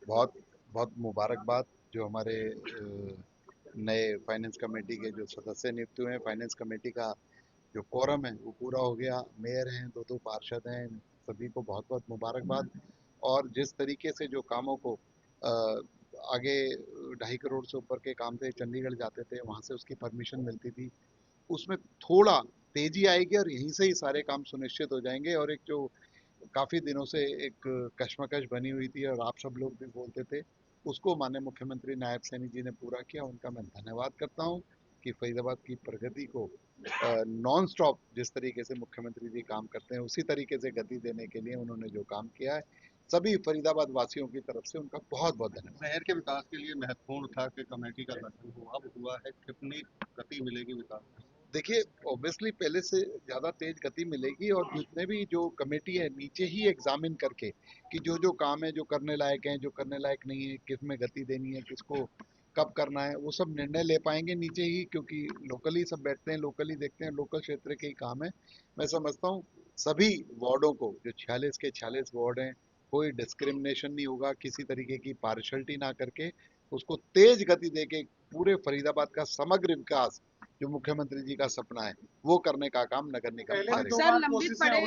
बहुत बहुत मुबारकबाद जो हमारे नए फाइनेंस कमेटी के जो सदस्य नियुक्त हुए हैं। फाइनेंस कमेटी का जो कोरम है वो पूरा हो गया। मेयर हैं, दो दो पार्षद हैं, सभी को बहुत बहुत मुबारकबाद। और जिस तरीके से जो कामों को आगे 2.5 करोड़ से ऊपर के काम थे, चंडीगढ़ जाते थे, वहाँ से उसकी परमिशन मिलती थी, उसमें थोड़ा तेजी आएगी और यहीं से ही सारे काम सुनिश्चित हो जाएंगे। और एक जो काफी दिनों से एक कश्मकश बनी हुई थी और आप सब लोग भी बोलते थे, उसको माननीय मुख्यमंत्री नायब सैनी जी ने पूरा किया। उनका मैं धन्यवाद करता हूँ कि फरीदाबाद की प्रगति को नॉन स्टॉप जिस तरीके से मुख्यमंत्री जी काम करते हैं उसी तरीके से गति देने के लिए उन्होंने जो काम किया है, सभी फरीदाबाद वासियों की तरफ से उनका बहुत बहुत धन्यवाद। शहर के विकास के लिए महत्वपूर्ण था कि कमेटी का गठन हुआ, अब हुआ है, कितनी गति मिलेगी विकास में? देखिए, ऑब्वियसली पहले से ज़्यादा तेज गति मिलेगी और जितने भी जो कमेटी है नीचे ही एग्जामिन करके कि जो जो काम है, जो करने लायक हैं, जो करने लायक नहीं है, किस में गति देनी है, किसको कब करना है, वो सब निर्णय ले पाएंगे नीचे ही, क्योंकि लोकली सब बैठते हैं, लोकली देखते हैं, लोकल क्षेत्र के ही काम है। मैं समझता हूँ सभी वार्डों को, जो 46 के 46 वार्ड हैं, कोई डिस्क्रिमिनेशन नहीं होगा, किसी तरीके की पार्शलिटी ना करके उसको तेज गति देके पूरे फरीदाबाद का समग्र विकास जो मुख्यमंत्री जी का सपना है वो करने का काम नगर निगम करेगा। सर, लंबित पड़े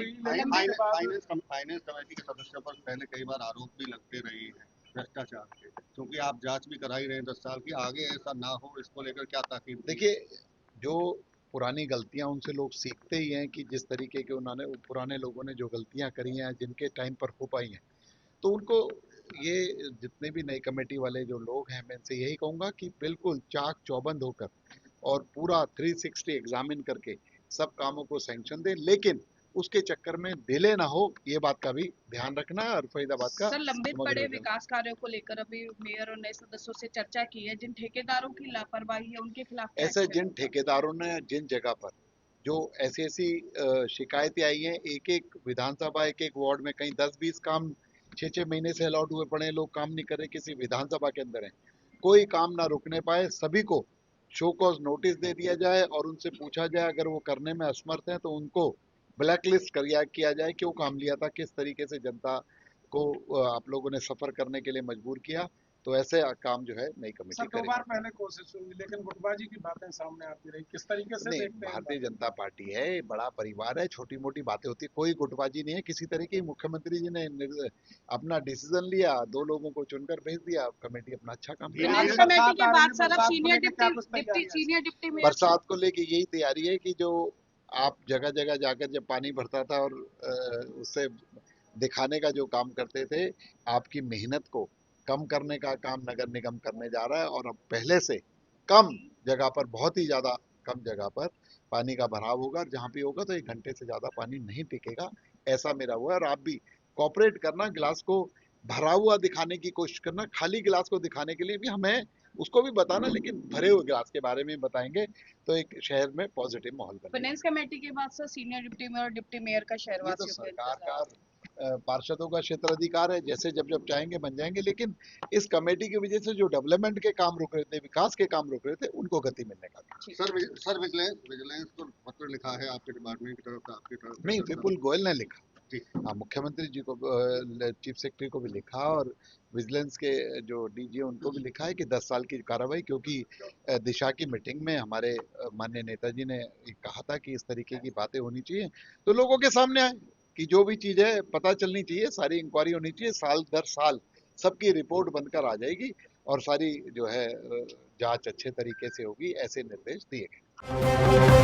फाइनेंस कमेटी के सदस्यों पर पहले कई बार आरोप भी लगते रहे हैं भ्रष्टाचार के, क्योंकि आप जांच भी करा ही रहे हैं 10 साल की, आगे ऐसा ना हो इसको लेकर क्या ताकीद? देखिए, जो पुरानी गलतियां उनसे लोग सीखते ही हैं कि जिस तरीके के उन्होंने पुराने लोगों ने जो गलतियां करी हैं जिनके टाइम पर हो पाई हैं, तो उनको ये जितने भी नई कमेटी वाले जो लोग हैं, मैं इनसे यही कहूंगा कि बिल्कुल चाक चौबंद होकर और पूरा 360 एग्जामिन करके सब कामों को सैंक्शन दे, लेकिन उसके चक्कर में डिले ना हो, ये बात का भी ध्यान रखना है। और फरीदाबाद का सर, लंबित पड़े विकास कार्यों को लेकर अभी मेयर और नए सदस्यों से चर्चा की है। जिन ठेकेदारों की लापरवाही है उनके खिलाफ ऐसे जिन ठेकेदारों ने जिन जगह पर जो ऐसी ऐसी शिकायतें आई हैं, एक एक विधानसभा, एक एक वार्ड में कहीं 10-20 काम 6-6 महीने से अलॉट हुए पड़े हैं, लोग काम नहीं कर रहे, किसी विधानसभा के अंदर है, कोई काम ना रुकने पाए, सभी को शो कॉज नोटिस दे दिया जाए और उनसे पूछा जाए, अगर वो करने में असमर्थ हैं तो उनको ब्लैकलिस्ट किया जाए, क्यों काम लिया था, किस तरीके से जनता को आप लोगों ने सफर करने के लिए मजबूर किया। तो ऐसे काम जो है नई कमेटी सर, 2 बार पहले कोशिश हुई लेकिन गुटबाजी की बातें सामने आती रही, किस तरीके से नहीं, देखते हैं? भारतीय जनता पार्टी है, बड़ा परिवार है, छोटी मोटी बातें होती है, कोई गुटबाजी नहीं है किसी तरह की। मुख्यमंत्री जी ने अपना डिसीजन लिया, 2 लोगों को चुनकर भेज दिया, कमेटी अपना अच्छा काम कर रही है। कमेटी के बाद सर अब सीनियर डिप्टी मेयर बरसात को लेके यही तैयारी है कि जो आप जगह जगह जाकर जब पानी भरता था और उससे दिखाने का जो काम करते थे, आपकी मेहनत को कम करने का काम नगर निगम करने जा रहा है। और अब पहले से कम जगह पर, बहुत ही ज्यादा कम जगह पर पानी का भराव होगा, और जहां भी होगा तो 1 घंटे से ज्यादा पानी नहीं टिकेगा, ऐसा मेरा हुआ है। और आप भी कॉपरेट करना, गिलास को भरा हुआ दिखाने की कोशिश करना, खाली गिलास को दिखाने के लिए भी हमें उसको भी बताना, लेकिन भरे हुए गिलास के बारे में बताएंगे तो एक शहर में पॉजिटिव माहौल बनेगा। फाइनेंस कमेटी के बाद सर सीनियर डिप्टी मेयर और डिप्टी मेयर का ये तो शहरवासियों सरकार का पार्षदों का क्षेत्राधिकार है, जैसे जब जब चाहेंगे बन जाएंगे, लेकिन इस कमेटी की वजह से जो डेवलपमेंट के काम रुक रहे थे, विकास के काम रुक रहे थे, उनको गति मिलने का। सर विजिलेंस को पत्र लिखा है आपके डिपार्टमेंट की तरफ से, आपकी तरफ से? नहीं, विपुल गोयल ने लिखा जी। हाँ, मुख्यमंत्री जी को, चीफ सेक्रेटरी को भी लिखा, और विजिलेंस के जो डीजी है उनको भी लिखा है कि 10 साल की कार्रवाई, क्योंकि दिशा की मीटिंग में हमारे माननीय नेताजी ने कहा था कि इस तरीके की बातें होनी चाहिए, तो लोगों के सामने आए कि जो भी चीज है पता चलनी चाहिए, सारी इंक्वायरी होनी चाहिए, साल दर साल सबकी रिपोर्ट बनकर आ जाएगी और सारी जो है जांच अच्छे तरीके से होगी, ऐसे निर्देश दिए गए।